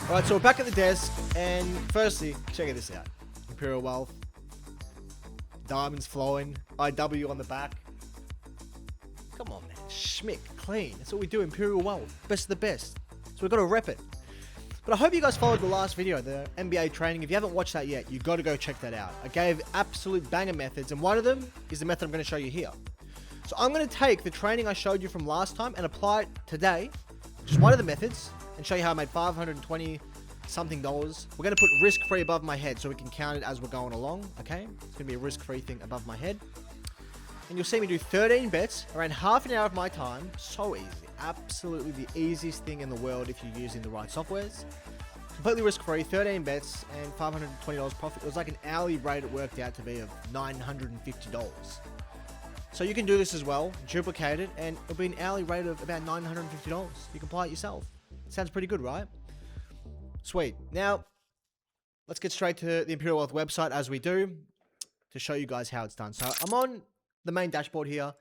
All right, so we're back at the desk, and firstly, check this out. Imperial Wealth, diamonds flowing, IW on the back. Come on, man. Schmick, clean. That's what we do, Imperial Wealth. Best of the best. So we've got to rep it. But I hope you guys followed the last video, the NBA training. If you haven't watched that yet, you've got to go check that out. I gave absolute banger methods, and one of them is the method I'm going to show you here. So I'm going to take the training I showed you from last time and apply it today, just one of the methods, and show you how I made $520 something. We're going to put risk-free above my head so we can count it as we're going along, okay? It's going to be a risk-free thing above my head. And you'll see me do 13 bets, around half an hour of my time. So easy. Absolutely the easiest thing in the world if you're using the right softwares. Completely risk-free, 13 bets, and $520 profit. It was like an hourly rate it worked out to be of $950. So you can do this as well, duplicate it, and it'll be an hourly rate of about $950. You can apply it yourself. Sounds pretty good, right? Sweet. Now, let's get straight to the Imperial Wealth website as we do to show you guys how it's done. So I'm on the main dashboard here,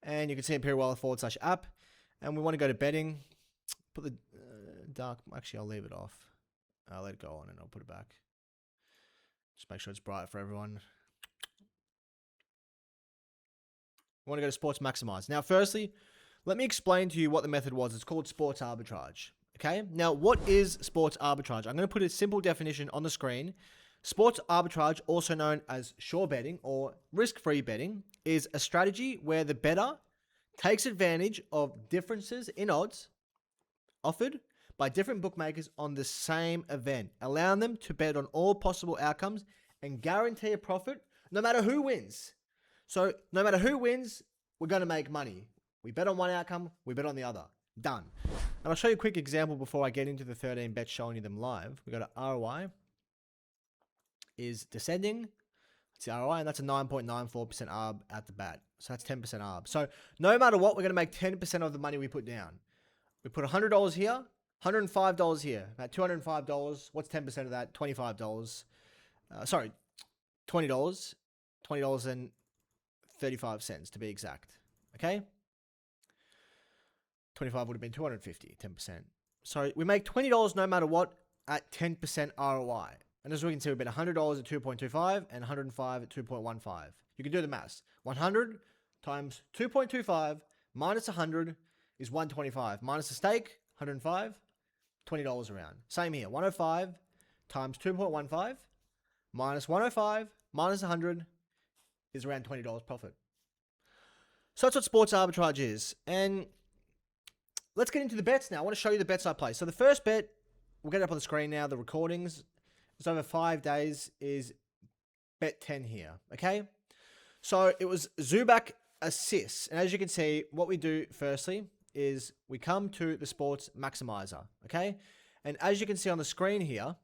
and you can see Imperial Wealth /app, and we want to go to betting. Put the dark, actually I'll leave it off. I'll let it go on and I'll put it back. Just make sure it's bright for everyone. We want to go to Sports Maximiser. Now, firstly, let me explain to you what the method was. It's called Sports Arbitrage. Okay? Now, what is Sports Arbitrage? I'm going to put a simple definition on the screen. Sports Arbitrage, also known as sure betting or risk-free betting, is a strategy where the bettor takes advantage of differences in odds offered by different bookmakers on the same event, allowing them to bet on all possible outcomes and guarantee a profit no matter who wins. So no matter who wins, we're going to make money. We bet on one outcome, we bet on the other. Done. And I'll show you a quick example before I get into the 13 bets showing you them live. We go to ROI. Is descending. It's the ROI, and that's a 9.94% ARB at the bat. So that's 10% ARB. So no matter what, we're going to make 10% of the money we put down. We put $100 here, $105 here, about $205. What's 10% of that? $25. Sorry, $20. $20.35 to be exact. Okay? 25 would have been 250, 10%. So we make $20 no matter what at 10% ROI. And as we can see, we bet $100 at 2.25 and $105 at 2.15. You can do the maths. 100 times 2.25 minus 100 is 125. Minus the stake, 105, $20 around. Same here. 105 times 2.15 minus 105 minus 100 is around $20 profit. So that's what Sports Arbitrage is. And let's get into the bets now. I want to show you the bets I play. So the first bet, we'll get it up on the screen now, the recordings. It's over 5 days, is bet 10 here, okay? So it was Zubac assists. And as you can see, what we do firstly is we come to the Sports Maximiser, okay? And as you can see on the screen here,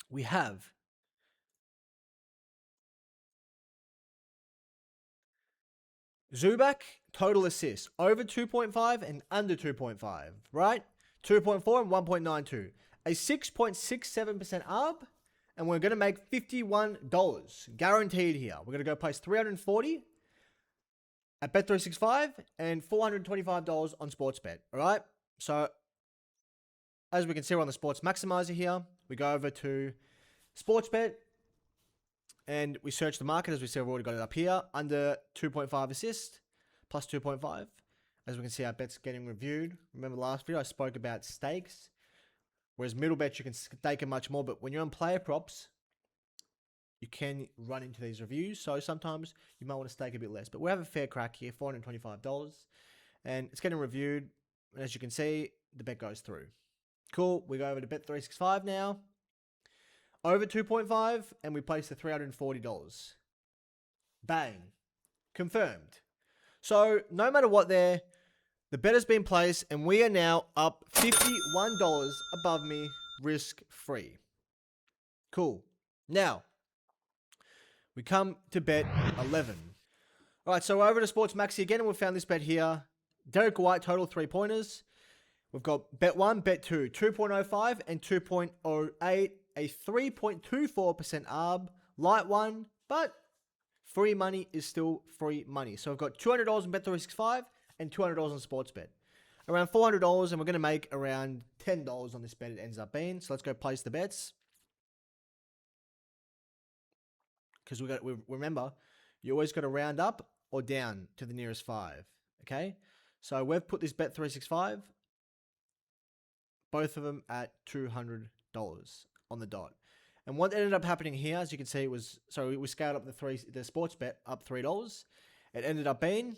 we have Zubac total assists over 2.5 and under 2.5, right? 2.4 and 1.92. A 6.67% ARB, and we're going to make $51 guaranteed here. We're going to go place $340 at Bet365 and $425 on Sportsbet, all right? So as we can see, we're on the Sports Maximiser here. We go over to Sportsbet, and we search the market. As we see, we've already got it up here. Under 2.5 assist, plus 2.5. As we can see, our bet's getting reviewed. Remember last video, I spoke about stakes. Whereas middle bets, you can stake it much more. But when you're on player props, you can run into these reviews. So sometimes you might want to stake a bit less. But we have a fair crack here, $425. And it's getting reviewed. And as you can see, the bet goes through. Cool. We go over to Bet365 now. Over 2.5. And we place the $340. Bang. Confirmed. So no matter what there, the bet has been placed, and we are now up $51 above me, risk-free. Cool. Now, we come to bet 11. All right, so we're over to Sports Maxi again, and we've found this bet here. Derek White, total 3-pointers. We've got bet 1, bet 2, 2.05 and 2.08, a 3.24% ARB. Light one, but free money is still free money. So I've got $200 in Bet365 and $200 on Sportsbet. around $400, and we're going to make around $10 on this bet it ends up being. So let's go place the bets. Because we remember, you always got to round up or down to the nearest 5. Okay? So we've put this bet 365, both of them at $200 on the dot. And what ended up happening here, as you can see, was, so we scaled up the sports bet up $3. It ended up being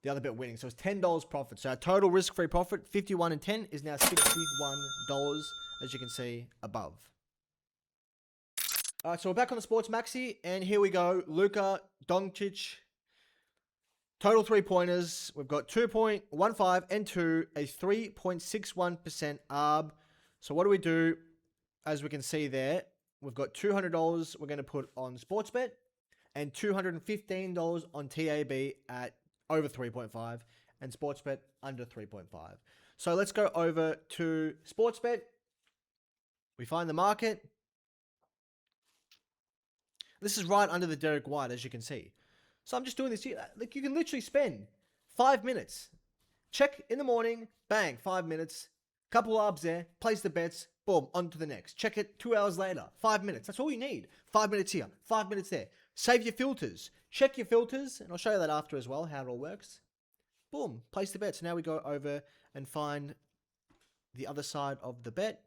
the other bet winning. So it's $10 profit. So our total risk-free profit, 51 and 10, is now $61, as you can see above. All right, so we're back on the Sports Maxi, and here we go. Luka Doncic, total 3-pointers. We've got 2.15 and 2, a 3.61% ARB. So what do we do? As we can see there, we've got $200 we're going to put on Sportsbet and $215 on TAB at over 3.5 and Sportsbet under 3.5. So let's go over to Sportsbet. We find the market. This is right under the Derek White, as you can see. So I'm just doing this here. Like, you can literally spend 5 minutes. Check in the morning, bang, 5 minutes. Couple arbs there, place the bets, boom, on to the next. Check it 2 hours later, 5 minutes. That's all you need. 5 minutes here, 5 minutes there. Save your filters. Check your filters, and I'll show you that after as well, how it all works. Boom, place the bet. So now we go over and find the other side of the bet.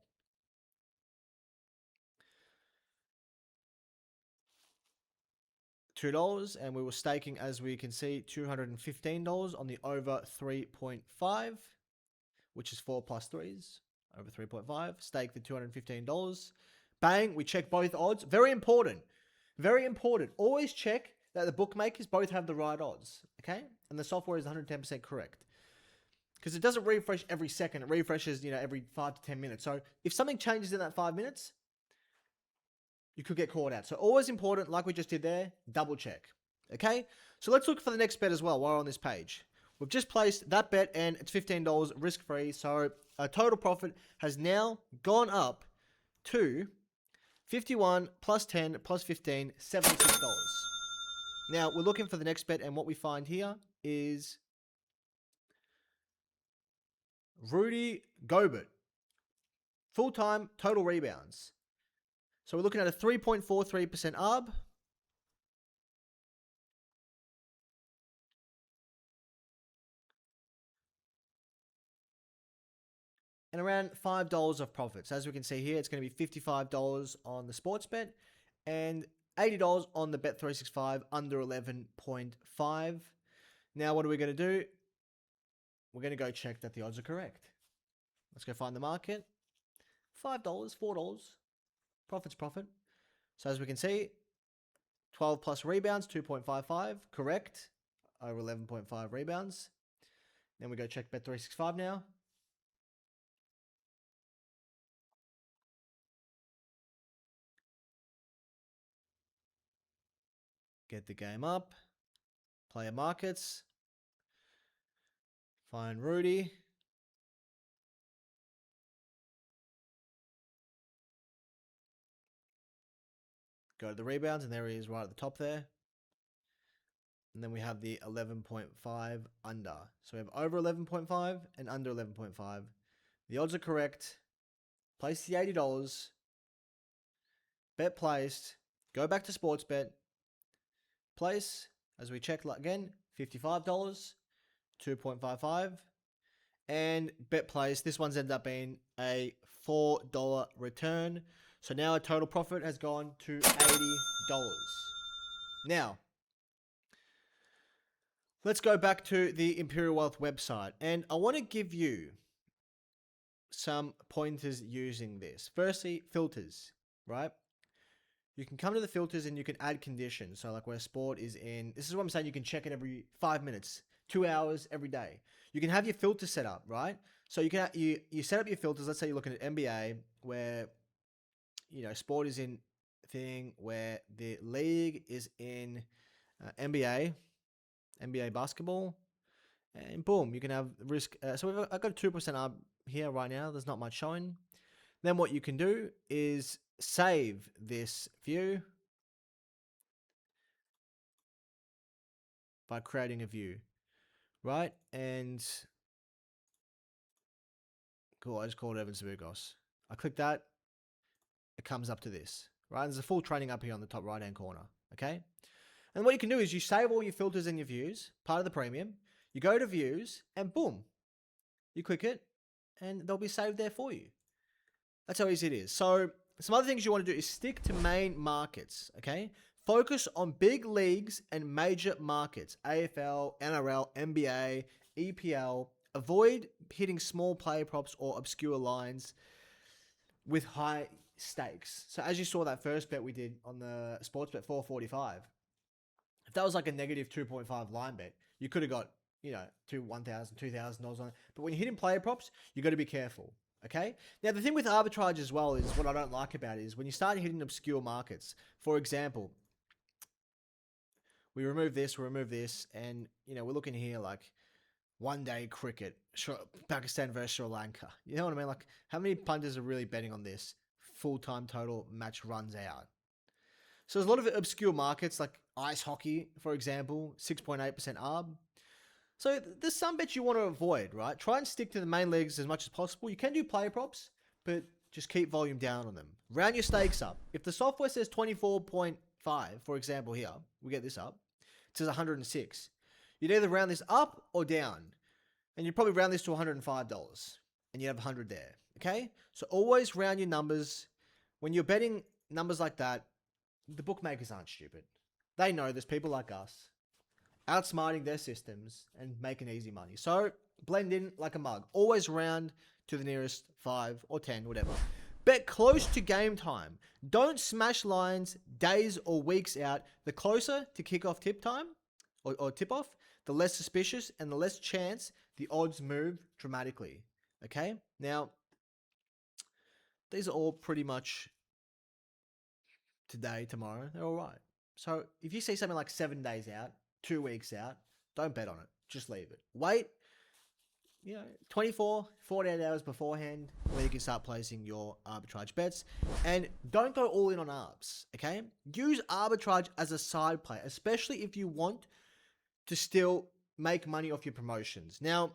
$2, and we were staking, as we can see, $215 on the over 3.5, which is 4 plus 3s, over 3.5. Stake the $215. Bang, we check both odds. Very important. Very important. Always check that the bookmakers both have the right odds, okay? And the software is 110% correct. Because it doesn't refresh every second. It refreshes, every 5 to 10 minutes. So if something changes in that 5 minutes, you could get caught out. So always important, like we just did there, double check. Okay? So let's look for the next bet as well while we're on this page. We've just placed that bet and it's $15 risk-free. So our total profit has now gone up to 51 plus 10 plus 15, $76. Now we're looking for the next bet, and what we find here is Rudy Gobert. Full-time total rebounds. So we're looking at a 3.43% ARB. And around $5 of profits. As we can see here, it's going to be $55 on the sports bet and $80 on the Bet365 under 11.5. Now, what are we going to do? We're going to go check that the odds are correct. Let's go find the market. $5, $4. Profit's profit. So as we can see, 12 plus rebounds, 2.55. Correct. Over 11.5 rebounds. Then we go check Bet365 now. Get the game up. Player markets. Find Rudy. Go to the rebounds, and there he is right at the top there. And then we have the 11.5 under. So we have over 11.5 and under 11.5. The odds are correct. Place the $80. Bet placed. Go back to Sportsbet. Place, as we check again, $55, 2.55. And bet placed. This one's ended up being a $4 return. So now our total profit has gone to $80. Now, let's go back to the Imperial Wealth website. And I want to give you some pointers using this. Firstly, filters, right? You can come to the filters and you can add conditions. So like where sport is in, this is what I'm saying, you can check it every 5 minutes, 2 hours every day. You can have your filter set up, right? So you can you set up your filters. Let's say you're looking at NBA, where sport is in thing, where the league is in NBA basketball, and boom, you can have risk. So I've got 2% up here right now. There's not much showing. Then what you can do is save this view by creating a view, right? And Cool, I just called Evan Sabugos. I click that, it comes up to this, right? There's a full training up here on the top right-hand corner, okay? And what you can do is you save all your filters and your views, part of the premium. You go to views, and boom, you click it, and they'll be saved there for you. That's how easy it is. So some other things you want to do is stick to main markets, okay? Focus on big leagues and major markets, AFL, NRL, NBA, EPL. Avoid hitting small player props or obscure lines with high stakes. So as you saw that first bet we did on the sports bet 445, if that was like a negative 2.5 line bet, you could have got, $1,000, $2,000 on it. But when you're hitting player props, you got to be careful. Okay. Now, the thing with arbitrage as well is what I don't like about it is when you start hitting obscure markets. For example, we remove this, and we're looking here like one day cricket, Pakistan versus Sri Lanka. You know what I mean? Like, how many punters are really betting on this? Full-time total match runs out. So there's a lot of obscure markets like ice hockey, for example, 6.8% ARB. So there's some bets you want to avoid, right? Try and stick to the main leagues as much as possible. You can do player props, but just keep volume down on them. Round your stakes up. If the software says 24.5, for example here, we get this up, it says 106. You'd either round this up or down. And you'd probably round this to $105. And you have 100 there. Okay? So always round your numbers. When you're betting numbers like that, the bookmakers aren't stupid. They know there's people like us outsmarting their systems and making easy money. So blend in like a mug. Always round to the nearest 5 or 10, whatever. Bet close to game time. Don't smash lines days or weeks out. The closer to kickoff tip time or tip off, the less suspicious and the less chance the odds move dramatically. Okay? Now, these are all pretty much today, tomorrow. They're all right. So if you see something like 7 days out, 2 weeks out, don't bet on it. Just leave it. Wait, 24, 48 hours beforehand where you can start placing your arbitrage bets. And don't go all in on arbs, okay? Use arbitrage as a side play, especially if you want to still make money off your promotions. Now,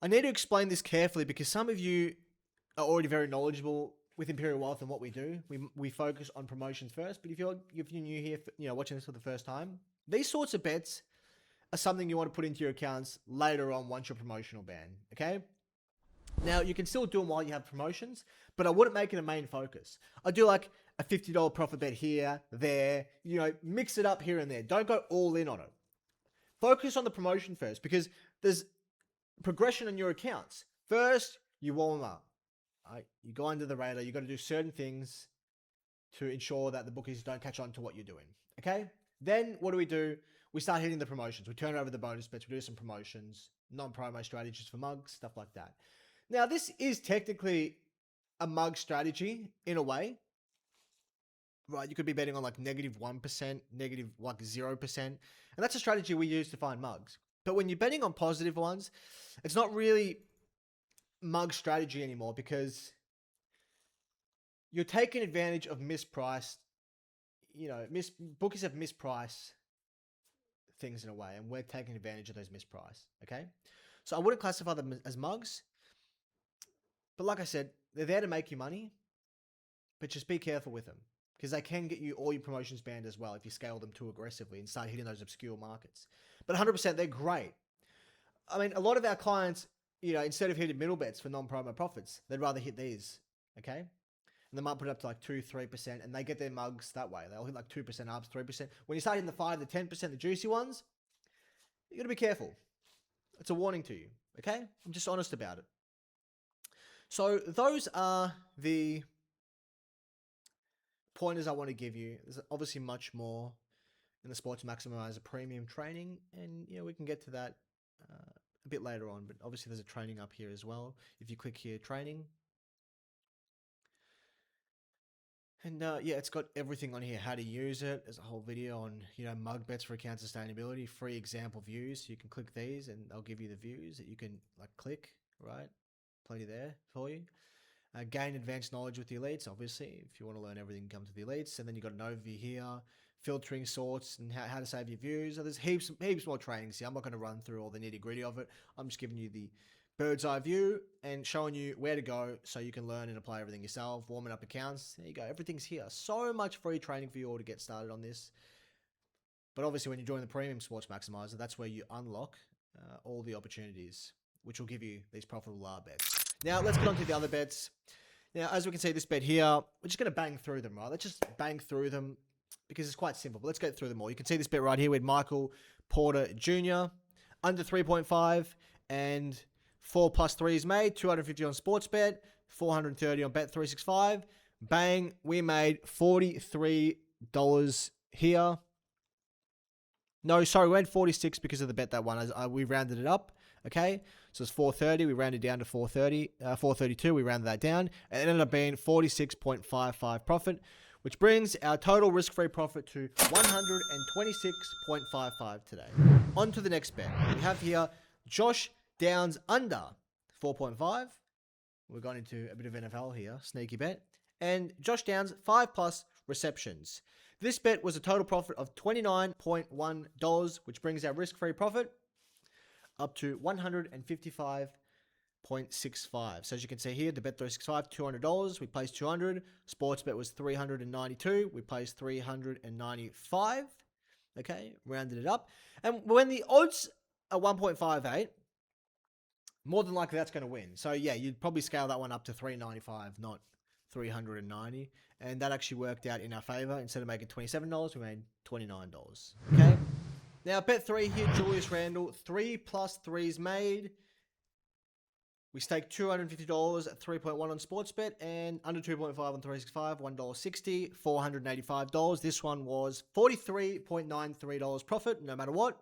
I need to explain this carefully because some of you are already very knowledgeable with Imperial Wealth and what we do. We focus on promotions first, but if you're new here, watching this for the first time, these sorts of bets are something you want to put into your accounts later on once your promotional ban, okay? Now, you can still do them while you have promotions, but I wouldn't make it a main focus. I do like a $50 profit bet here, there, mix it up here and there. Don't go all in on it. Focus on the promotion first because there's progression in your accounts. First, you warm up. Right? You go under the radar. You got to do certain things to ensure that the bookies don't catch on to what you're doing. Okay? Then what do? We start hitting the promotions. We turn over the bonus bets. We do some promotions, non-promo strategies for mugs, stuff like that. Now, this is technically a mug strategy in a way. Right? You could be betting on like -1%, negative like 0%. And that's a strategy we use to find mugs. But when you're betting on positive ones, it's not really mug strategy anymore because you're taking advantage of mispriced, bookies have mispriced things in a way, and we're taking advantage of those mispriced, okay? So I wouldn't classify them as mugs, but like I said, they're there to make you money, but just be careful with them because they can get you all your promotions banned as well if you scale them too aggressively and start hitting those obscure markets. But 100%, they're great. I mean, a lot of our clients, instead of hitting middle bets for non-promo profits, they'd rather hit these, okay? And they might put it up to like 2-3%, and they get their mugs that way. They'll hit like 2% arbs, 3%. When you start hitting the 5, the 10%, the juicy ones, you got to be careful. It's a warning to you, okay? I'm just honest about it. So those are the pointers I want to give you. There's obviously much more in the Sports Maximiser premium training, and we can get to that a bit later on, but obviously there's a training up here as well. If you click here, training, and it's got everything on here, how to use it. There's a whole video on, mug bets for account sustainability, free example views. You can click these and they'll give you the views that you can click, right? Plenty there for you. Gain advanced knowledge with the elites, obviously. If you want to learn everything, come to the elites. And then you've got an overview here, filtering sorts and how to save your views. So there's heaps more trainings here. I'm not going to run through all the nitty gritty of it. I'm just giving you the bird's eye view and showing you where to go so you can learn and apply everything yourself, warming up accounts. There you go. Everything's here. So much free training for you all to get started on this. But obviously, when you join the premium Sports Maximiser, that's where you unlock all the opportunities, which will give you these profitable bets. Now, let's get on to the other bets. Now, as we can see, this bet here, we're just going to bang through them, right? Let's just bang through them because it's quite simple. But let's go through them all. You can see this bet right here with Michael Porter Jr., under 3.5, and 4 plus 3 is made, 250 on Sportsbet, 430 on Bet365. Bang, we made $43 here. No, sorry, we made 46 because of the bet that one. We rounded it up, okay? So it's 430. We rounded down to 432. We rounded that down. And it ended up being 46.55 profit, which brings our total risk-free profit to 126.55 today. On to the next bet. We have here Josh Downs under 4.5. We've gone into a bit of NFL here, sneaky bet. And Josh Downs, 5 plus receptions. This bet was a total profit of $29.1, which brings our risk-free profit up to $155.65. So as you can see here, the Bet365, $200. We placed $200. Sportsbet was $392. We placed $395. Okay, rounded it up. And when the odds are 1.58, more than likely that's going to win. So yeah, you'd probably scale that one up to $395, not $390, and that actually worked out in our favor. Instead of making $27, we made $29. Okay. Now bet 3 here, Julius Randle, 3 plus 3s made. We staked $250 at 3.1 on Sportsbet and under 2.5 on 365, $1.60, $485. This one was $43.93 profit, no matter what.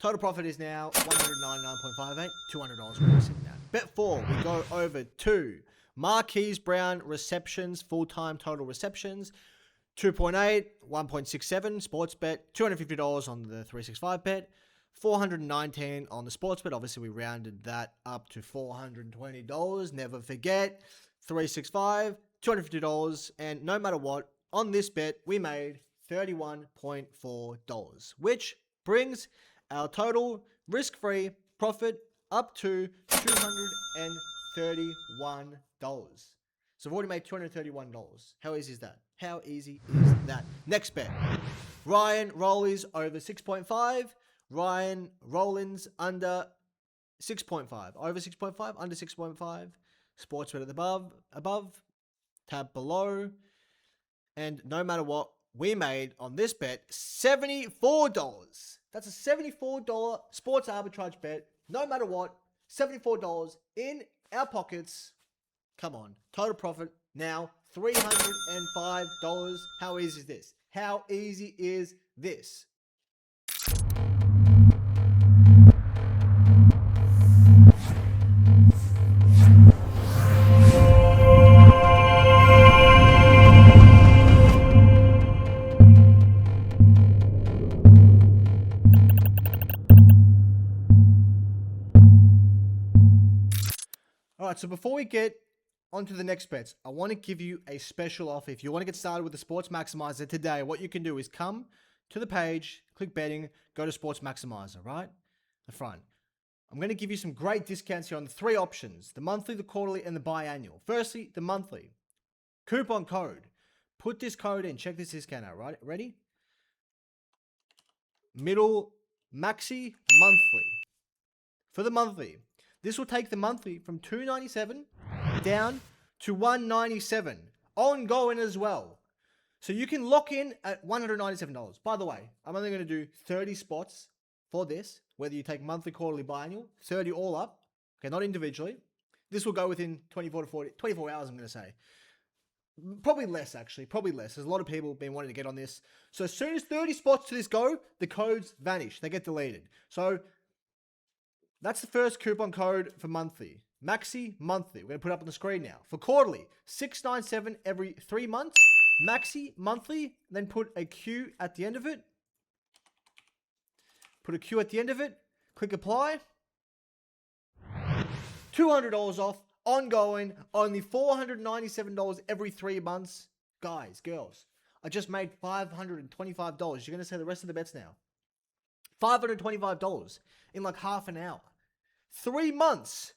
Total profit is now $199.58, $200 we're sitting at. Bet 4, we go over to Marquise Brown receptions, full-time total receptions, 2.8, 1.67, Sportsbet, $250 on the 365 bet, $419 on the Sportsbet. Obviously, we rounded that up to $420. Never forget, 365, $250, and no matter what, on this bet, we made $31.4, which brings our total risk-free profit up to $231. So I've already made $231. How easy is that? How easy is that? Next bet. Ryan Rollies over 6.5. Ryan Rollins under 6.5. Over 6.5, under 6.5. Sports bet at the above, tab below. And no matter what, we made on this bet $74. That's a $74 sports arbitrage bet. No matter what, $74 in our pockets. Come on. Total profit now $305. How easy is this? How easy is this? All right, so before we get onto the next bets, I want to give you a special offer. If you want to get started with the Sports Maximiser today, what you can do is come to the page, click betting, go to Sports Maximiser, right? The front. I'm going to give you some great discounts here on the 3 options, the monthly, the quarterly, and the biannual. Firstly, the monthly. Coupon code. Put this code in. Check this discount out, right? Ready? Middle Maxi monthly. For the monthly, this will take the monthly from $297 down to $197. Ongoing as well. So you can lock in at $197. By the way, I'm only going to do 30 spots for this, whether you take monthly, quarterly, biannual, 30 all up. Okay, not individually. This will go within 24 hours, I'm going to say. Probably less, actually. Probably less. There's a lot of people been wanting to get on this. So as soon as 30 spots to this go, the codes vanish. They get deleted. So that's the first coupon code for monthly. Maxi monthly. We're going to put it up on the screen now. For quarterly, $697 every 3 months. Maxi monthly, then put a Q at the end of it. Put a Q at the end of it. Click apply. $200 off. Ongoing. Only $497 every 3 months. Guys, girls, I just made $525. You're going to say the rest of the bets now. $525 in like half an hour. 3 months,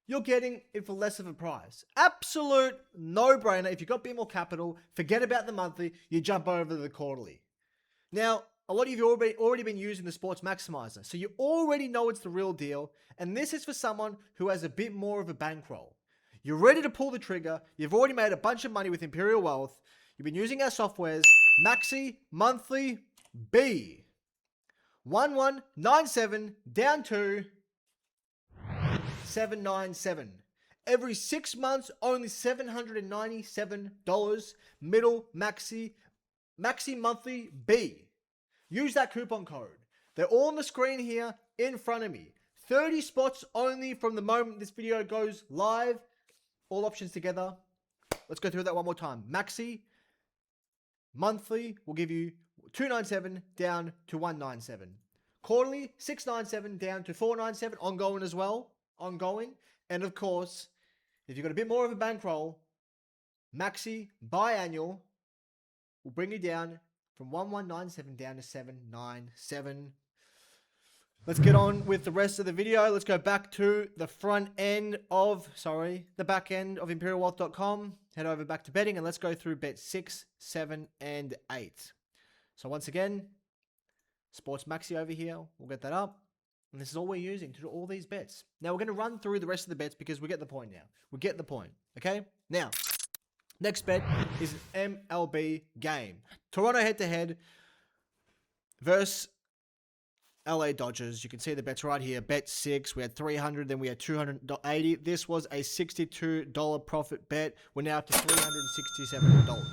you're getting it for less of a price. Absolute no-brainer. If you've got a bit more capital, forget about the monthly, you jump over the quarterly. Now, a lot of you have already been using the Sports Maximiser, so you already know it's the real deal, and this is for someone who has a bit more of a bankroll. You're ready to pull the trigger, you've already made a bunch of money with Imperial Wealth, you've been using our softwares, Maxi, Monthly, B. 1197 down to 797. Every 6 months, only $797. Middle Maxi Monthly B. Use that coupon code. They're all on the screen here in front of me. 30 spots only from the moment this video goes live. All options together. Let's go through that one more time. Maxi Monthly will give you 297 down to 197. Quarterly, 697 down to 497. Ongoing as well. Ongoing. And of course, if you've got a bit more of a bankroll, Maxi biannual will bring you down from 1197 down to 797. Let's get on with the rest of the video. Let's go back to the back end of imperialwealth.com. Head over back to betting and let's go through bet 6, 7, and 8. So once again, Sports Maxi over here. We'll get that up. And this is all we're using to do all these bets. Now we're going to run through the rest of the bets because we get the point now. We get the point. Okay? Now, next bet is an MLB game. Toronto head-to-head versus LA Dodgers. You can see the bets right here. Bet 6. We had 300, then we had 280. This was a $62 profit bet. We're now up to $367.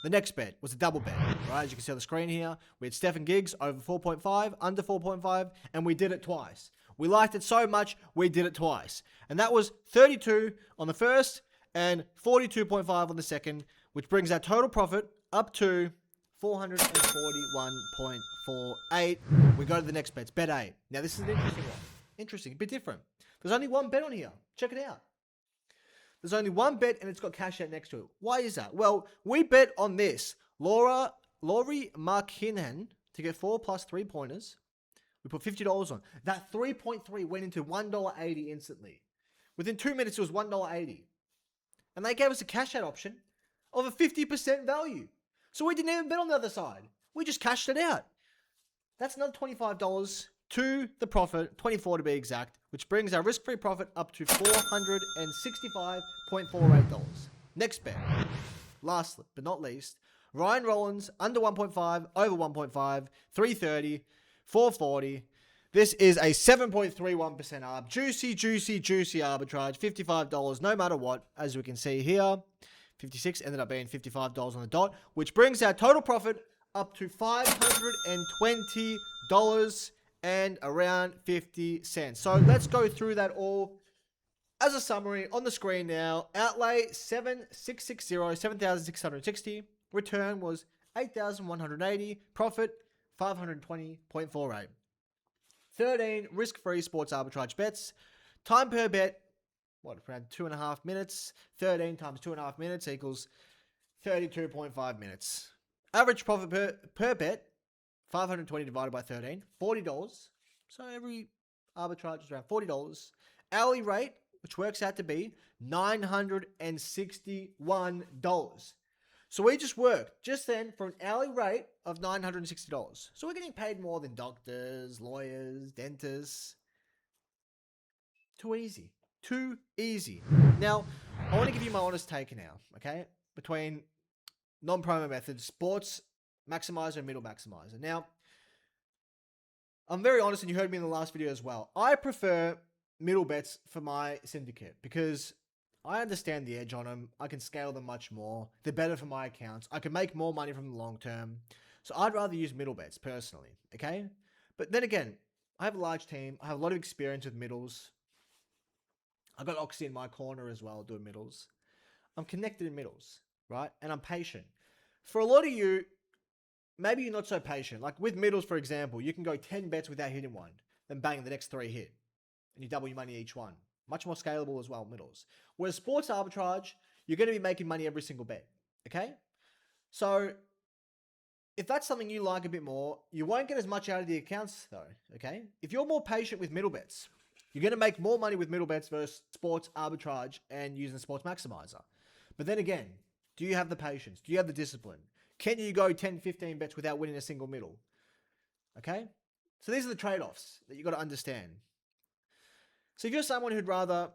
The next bet was a double bet, right? As you can see on the screen here, we had Stephen Giggs over 4.5, under 4.5, and we did it twice. We liked it so much, we did it twice. And that was 32 on the first and 42.5 on the second, which brings our total profit up to 441.48. We go to the next bets, bet 8. Now this is an interesting one. Interesting, a bit different. There's only one bet on here. Check it out. There's only one bet and it's got cash out next to it. Why is that? Well, we bet on this. Laurie Markinen to get 4 plus 3-pointers. We put $50 on. That 3.3 went into $1.80 instantly. Within 2 minutes, it was $1.80. And they gave us a cash out option of a 50% value. So we didn't even bet on the other side. We just cashed it out. That's another $25 to the profit, 24 to be exact, which brings our risk-free profit up to $465.48. Next bet, last but not least, Ryan Rollins, under 1.5, over 1.5, 330, 440. This is a 7.31% arb. Juicy arbitrage, $55 no matter what, as we can see here. 56 ended up being $55 on the dot, which brings our total profit up to $520 and around 50 cents. So let's go through that all as a summary on the screen now. Outlay 7,660. Return was 8,180. Profit 520.48. 13 risk-free sports arbitrage bets. Time per bet, around 2.5 minutes. 13 times 2.5 minutes equals 32.5 minutes. Average profit per bet, 520 divided by 13, $40. So every arbitrage is around $40. Hourly rate, which works out to be $961. So we just worked just then for an hourly rate of $960. So we're getting paid more than doctors, lawyers, dentists. Too easy. Too easy. Now, I want to give you my honest take now, okay? Between non-promo methods, Sports Maximiser and Middle Maximiser. Now, I'm very honest, and you heard me in the last video as well. I prefer middle bets for my syndicate because I understand the edge on them. I can scale them much more. They're better for my accounts. I can make more money from the long term. So I'd rather use middle bets personally, okay? But then again, I have a large team. I have a lot of experience with middles. I've got Aussie in my corner as well doing middles. I'm connected in middles, right? And I'm patient. For a lot of you, maybe you're not so patient. Like with middles, for example, you can go 10 bets without hitting one. Then bang, the next 3 hit. And you double your money each one. Much more scalable as well, middles. Whereas sports arbitrage, you're going to be making money every single bet. Okay? So, if that's something you like a bit more, you won't get as much out of the accounts though. Okay? If you're more patient with middle bets, You're going to make more money with middle bets versus sports arbitrage and using the Sports Maximiser. But then again, do you have the patience? Do you have the discipline? Can you go 10, 15 bets without winning a single middle? Okay? So these are the trade-offs that you got to understand. So if you're someone who'd rather,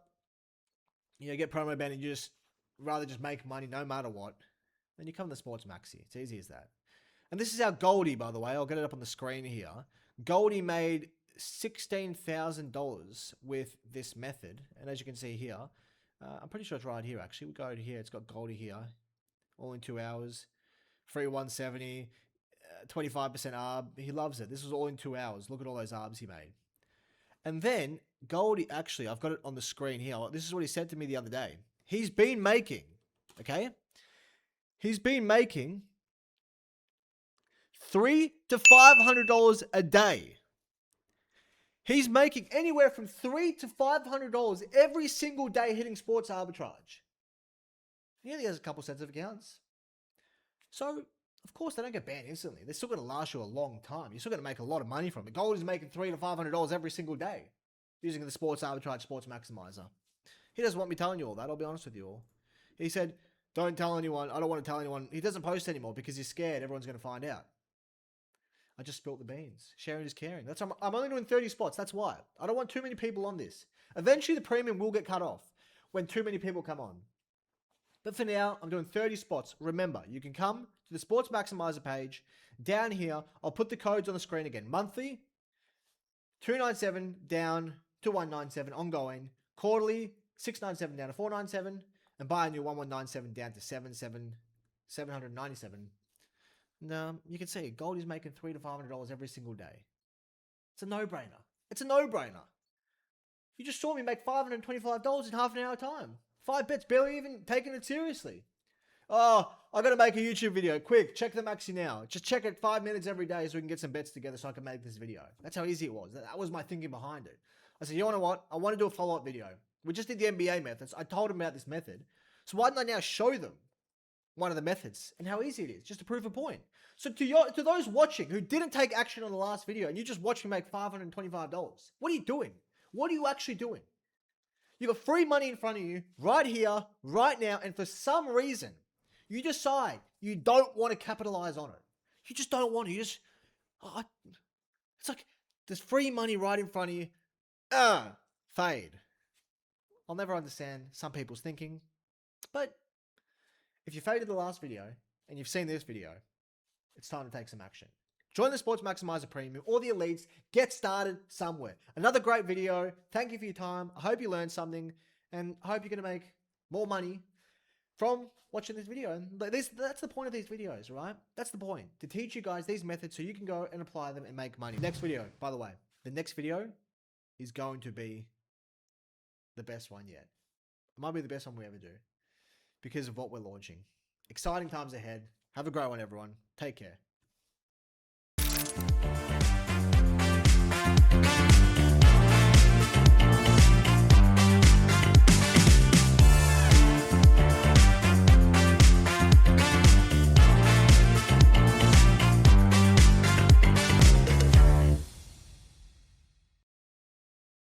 get promo banned and you just rather just make money no matter what, then you come to Sports Maxi. It's easy as that. And this is how Gouldy, by the way, I'll get it up on the screen here. Gouldy made $16,000 with this method. And as you can see here, I'm pretty sure it's right here, actually. We go to here. It's got Gouldy here. All in 2 hours. Free 170. 25% ARB. He loves it. This was all in 2 hours. Look at all those ARBs he made. And then Gouldy, actually, I've got it on the screen here. This is what he said to me the other day. He's been making, okay? He's been making $300 to $500 a day. He's making anywhere from $300 to $500 every single day hitting sports arbitrage. He only has a couple sets of accounts. So, of course, they don't get banned instantly. They're still going to last you a long time. You're still going to make a lot of money from it. Gouldy's making $300 to $500 every single day using the Sports Arbitrage, Sports Maximiser. He doesn't want me telling you all that, I'll be honest with you all. He said, don't tell anyone. I don't want to tell anyone. He doesn't post anymore because he's scared everyone's going to find out. I just spilt the beans. Sharing is caring. That's why I'm only doing 30 spots. That's why. I don't want too many people on this. Eventually, the premium will get cut off when too many people come on. But for now, I'm doing 30 spots. Remember, you can come to the Sports Maximiser page. Down here, I'll put the codes on the screen again. Monthly, $297 down to $197 ongoing. Quarterly, $697 down to $497. And biannual, $1197 down to $797. Now, you can see, Gouldy's making $300 to $500 every single day. It's a no-brainer. It's a no-brainer. You just saw me make $525 in half an hour time. 5 bets, barely even taking it seriously. Oh, I got to make a YouTube video. Quick, check the Maxi now. Just check it 5 minutes every day so we can get some bets together so I can make this video. That's how easy it was. That was my thinking behind it. I said, you know what? I want to do a follow-up video. We just did the NBA methods. I told them about this method. So why didn't I now show them one of the methods and how easy it is, just to prove a point? So to those watching who didn't take action on the last video and you just watched me make $525, what are you doing? What are you actually doing? You got free money in front of you right here, right now, and for some reason, you decide you don't want to capitalize on it. You just don't want to. You just, it's like there's free money right in front of you. Fade. I'll never understand some people's thinking, but if you faded the last video and you've seen this video, it's time to take some action. Join the Sports Maximiser Premium or the Elites. Get started somewhere. Another great video. Thank you for your time. I hope you learned something and I hope you're going to make more money from watching this video. And that's the point of these videos, right? That's the point. To teach you guys these methods so you can go and apply them and make money. Next video, by the way, the next video is going to be the best one yet. It might be the best one we ever do because of what we're launching. Exciting times ahead. Have a great one, everyone. Take care.